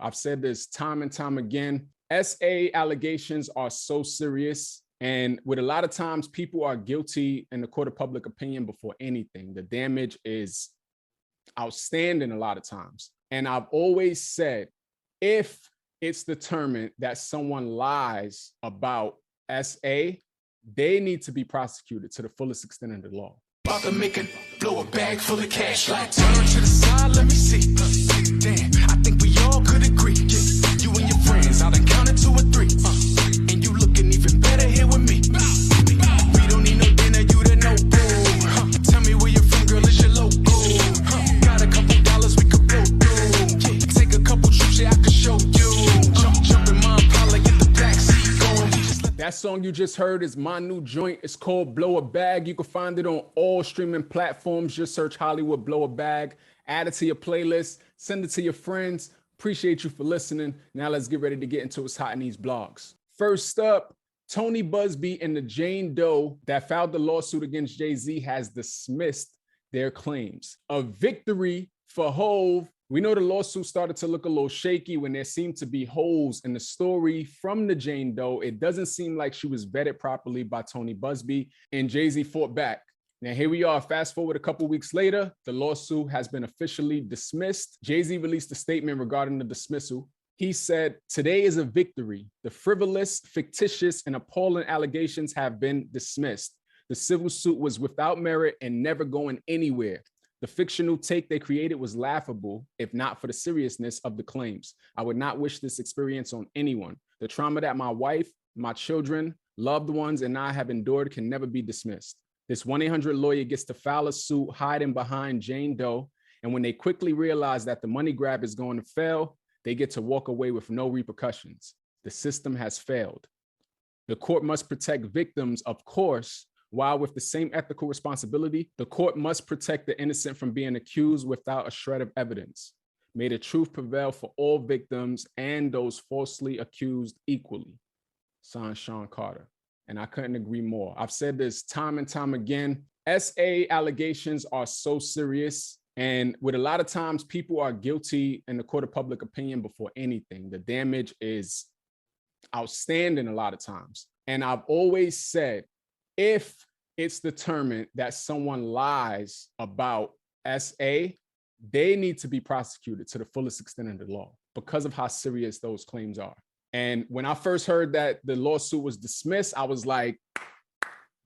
I've said this time and time again. SA allegations are so serious. And with a lot of times, people are guilty in the court of public opinion before anything. The damage is outstanding a lot of times. And I've always said, if it's determined that someone lies about SA, they need to be prosecuted to the fullest extent of the law. About to make it blow a bag full of cash, like turn to the side, let me see. Damn, I think we all could agree. You and your friends, I done counted 2 or 3. And you looking even better here with me. We don't need no dinner, you the no boo. Tell me where you're from, girl, is your local? Got a couple dollars we could blow through. Take a couple trips, yeah, I could show you. Jump in my Impala, get the backseat going. That song you just heard is my new joint. It's called Blow a Bag. You can find it on all streaming platforms. Just search Hollywood Blow a Bag. Add it to your playlist. Send it to your friends. Appreciate you for listening. Now let's get ready to get into what's hot in these blogs. First up, Tony Buzbee and the Jane Doe that filed the lawsuit against Jay Z has dismissed their claims. A victory for Hove. We know the lawsuit started to look a little shaky when there seemed to be holes in the story from the Jane Doe. It doesn't seem like she was vetted properly by Tony Buzbee, and Jay Z fought back. Now, here we are. Fast forward a couple weeks later, the lawsuit has been officially dismissed. Jay Z released a statement regarding the dismissal. He said, "Today is a victory. The frivolous, fictitious, and appalling allegations have been dismissed. The civil suit was without merit and never going anywhere. The fictional take they created was laughable, if not for the seriousness of the claims. I would not wish this experience on anyone. The trauma that my wife, my children, loved ones, and I have endured can never be dismissed. This 1-800 lawyer gets to file a suit hiding behind Jane Doe, and when they quickly realize that the money grab is going to fail, they get to walk away with no repercussions. The system has failed. The court must protect victims, of course, while with the same ethical responsibility, the court must protect the innocent from being accused without a shred of evidence. May the truth prevail for all victims and those falsely accused equally." Signed, Sean Carter. And I couldn't agree more. I've said this time and time again. SA allegations are so serious. And with a lot of times, people are guilty in the court of public opinion before anything. The damage is outstanding a lot of times. And I've always said, if it's determined that someone lies about SA, they need to be prosecuted to the fullest extent of the law because of how serious those claims are. And when I first heard that the lawsuit was dismissed, I was like,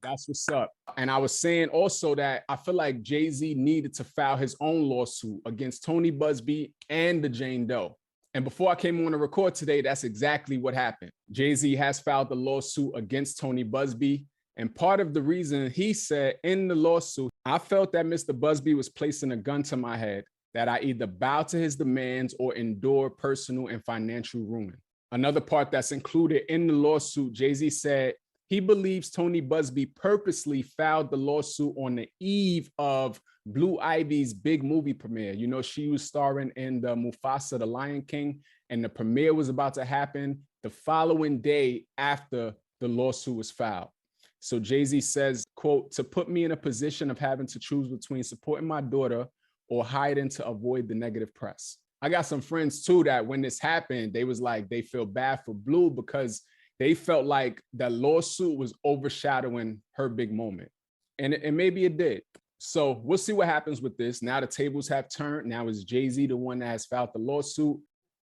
that's what's up. And I was saying also that I feel like Jay Z needed to file his own lawsuit against Tony Buzbee and the Jane Doe. And before I came on to record today, that's exactly what happened. Jay Z has filed the lawsuit against Tony Buzbee. And part of the reason he said in the lawsuit, I felt that Mr. Buzbee was placing a gun to my head, that I either bow to his demands or endure personal and financial ruin. Another part that's included in the lawsuit, Jay Z said he believes Tony Buzbee purposely filed the lawsuit on the eve of Blue Ivy's big movie premiere. You know, she was starring in the Mufasa, the Lion King, and the premiere was about to happen the following day after the lawsuit was filed. So Jay Z says, quote, "To put me in a position of having to choose between supporting my daughter or hiding to avoid the negative press." I got some friends too that when this happened, they was like, they feel bad for Blue because they felt like that lawsuit was overshadowing her big moment. And maybe it did. So we'll see what happens with this. Now the tables have turned. Now it's Jay Z, the one that has filed the lawsuit.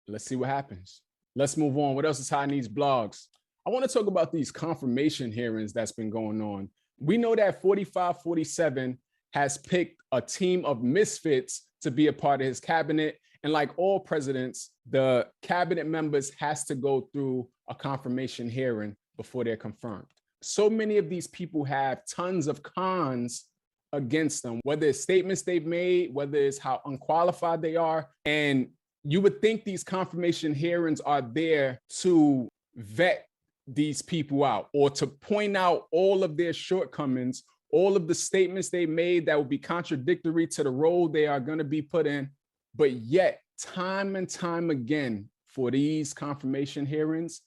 Let's see what happens. Let's move on. What else is hot in these blogs? I want to talk about these confirmation hearings that's been going on. We know that 4547 has picked a team of misfits to be a part of his cabinet. And like all presidents, the cabinet members has to go through a confirmation hearing before they're confirmed. So many of these people have tons of cons against them, whether it's statements they've made, whether it's how unqualified they are. And you would think these confirmation hearings are there to vet these people out or to point out all of their shortcomings, all of the statements they made that would be contradictory to the role they are going to be put in. But yet, time and time again, for these confirmation hearings,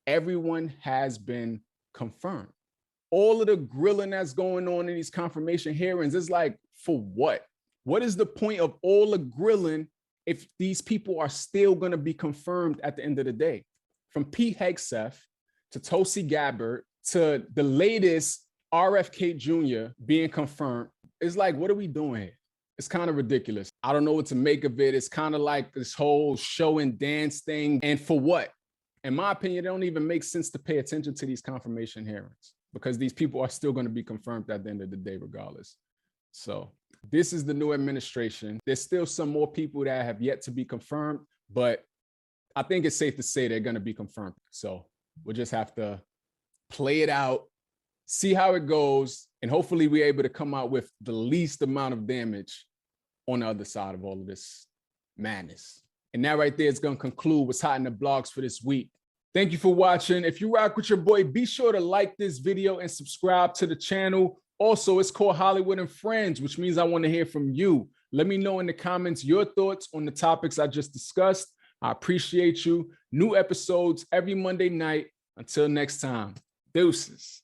everyone has been confirmed. All of the grilling that's going on in these confirmation hearings is like, for what? What is the point of all the grilling if these people are still going to be confirmed at the end of the day. From Pete Hegseth to Tulsi Gabbard to the latest RFK Jr. being confirmed, it's like, what are we doing here? It's kind of ridiculous. I don't know what to make of it. It's kind of like this whole show and dance thing. And for what? In my opinion, it don't even make sense to pay attention to these confirmation hearings because these people are still going to be confirmed at the end of the day regardless. So this is the new administration. There's still some more people that have yet to be confirmed, but I think it's safe to say they're going to be confirmed. So we'll just have to play it out, see how it goes, and hopefully we're able to come out with the least amount of damage on the other side of all of this madness. And that right there is going to conclude what's hot in the blogs for this week. Thank you for watching. If you rock with your boy, be sure to like this video and subscribe to the channel. Also, it's called Holliewood and Friends, which means I want to hear from you. Let me know in the comments your thoughts on the topics I just discussed. I appreciate you. New episodes every Monday night. Until next time, deuces.